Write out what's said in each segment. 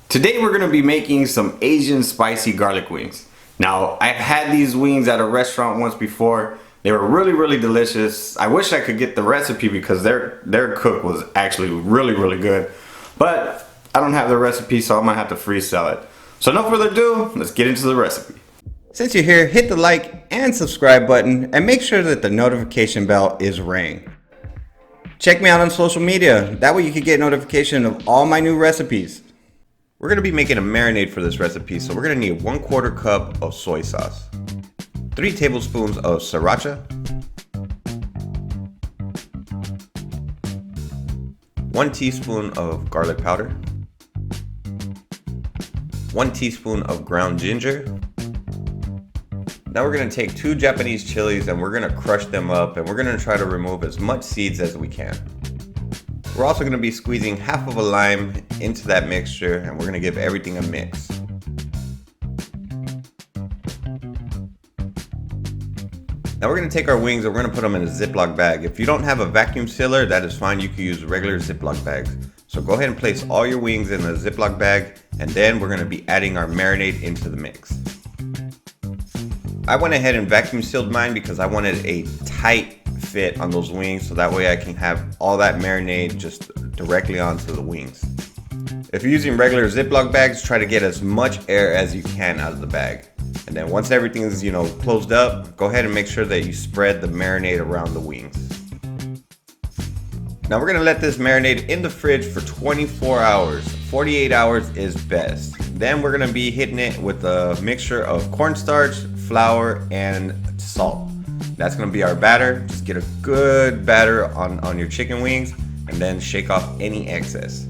Today we're going to be making some Asian spicy garlic wings. Now, I've had these wings at a restaurant once before. They were really delicious. I wish I could get the recipe because their cook was actually really good. But I don't have the recipe, so I might have to freestyle it. So no further ado, let's get into the recipe. Since you're here, hit the like and subscribe button and make sure that the notification bell is rang. Check me out on social media. That way you can get notification of all my new recipes. We're going to be making a marinade for this recipe, so we're going to need 1/4 cup of soy sauce, 3 tablespoons of sriracha, 1 teaspoon of garlic powder, 1 teaspoon of ground ginger. Now we're going to take 2 Japanese chilies and we're going to crush them up, and we're going to try to remove as much seeds as we can. We're also going to be squeezing half of a lime into that mixture, and we're going to give everything a mix. Now we're going to take our wings and we're going to put them in a Ziploc bag. If you don't have a vacuum sealer, that is fine. You can use regular Ziploc bags. So go ahead and place all your wings in a Ziploc bag, and then we're going to be adding our marinade into the mix. I went ahead and vacuum sealed mine because I wanted a tight fit on those wings, so that way I can have all that marinade just directly onto the wings. If you're using regular Ziploc bags, try to get as much air as you can out of the bag. And then once everything is, closed up, go ahead and make sure that you spread the marinade around the wings. Now we're gonna let this marinade in the fridge for 24 hours. 48 hours is best. Then we're gonna be hitting it with a mixture of cornstarch, flour, and salt. That's gonna be our batter. Just get a good batter on your chicken wings, and then shake off any excess.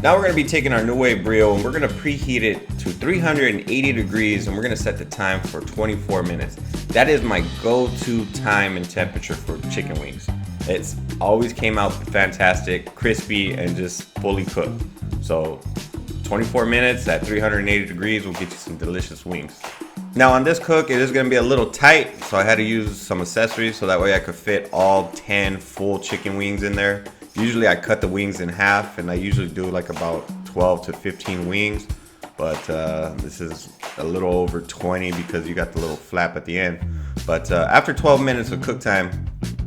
Now we're gonna be taking our Nuwave Brio and we're gonna preheat it to 380 degrees, and we're gonna set the time for 24 minutes. That is my go-to time and temperature for chicken wings. It's always came out fantastic, crispy, and just fully cooked. So 24 minutes at 380 degrees will get you some delicious wings. Now on this cook, it is gonna be a little tight, so I had to use some accessories so that way I could fit all 10 full chicken wings in there. Usually I cut the wings in half, and I usually do like about 12 to 15 wings, but this is a little over 20 because you got the little flap at the end. But after 12 minutes of cook time,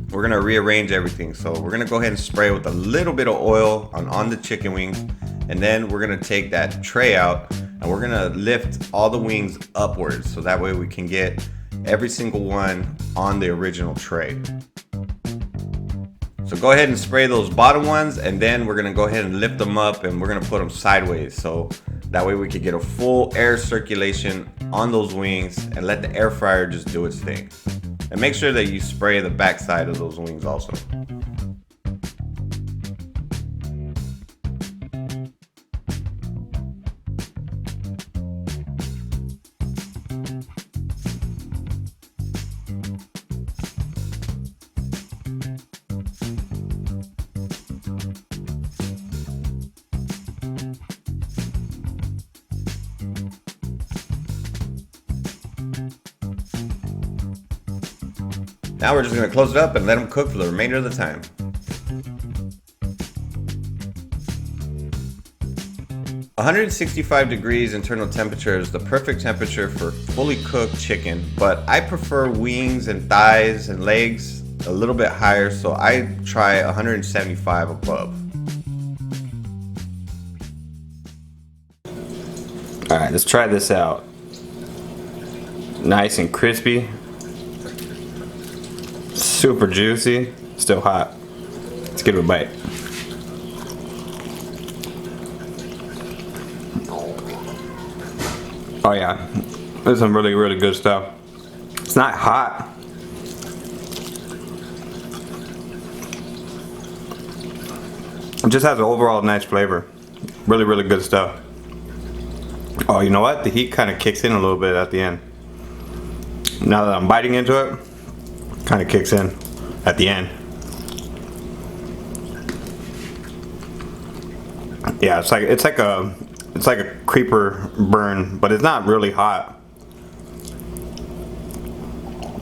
we're gonna rearrange everything. So we're gonna go ahead and spray with a little bit of oil on the chicken wings, and then we're gonna take that tray out and we're gonna lift all the wings upwards, so that way we can get every single one on the original tray. So go ahead and spray those bottom ones, and then we're gonna go ahead and lift them up, and we're gonna put them sideways, so that way we can get a full air circulation on those wings and let the air fryer just do its thing. And make sure that you spray the back side of those wings also. Now we're just going to close it up and let them cook for the remainder of the time. "165 degrees internal temperature is the perfect temperature for fully cooked chicken, but I prefer wings and thighs and legs a little bit higher, so I try 175 above. Alright, let's try this out. Nice and crispy. Super juicy, still hot. Let's give it a bite. Oh yeah, this is some really good stuff. It's not hot. It just has an overall nice flavor. Really good stuff. Oh, you know what? The heat kind of kicks in a little bit at the end. Now that I'm biting into it, kind of kicks in at the end. Yeah, it's like a creeper burn, but it's not really hot.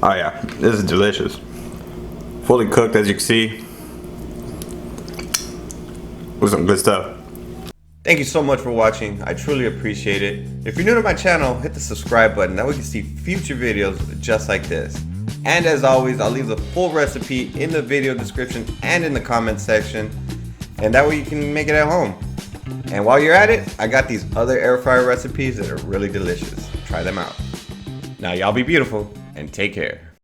Oh yeah, this is delicious. Fully cooked, as you can see. With some good stuff. Thank you so much for watching. I truly appreciate it. If you're new to my channel, hit the subscribe button. That way you can see future videos just like this. And as always, I'll leave the full recipe in the video description and in the comment section. And that way you can make it at home. And while you're at it, I got these other air fryer recipes that are really delicious. Try them out. Now y'all be beautiful and take care.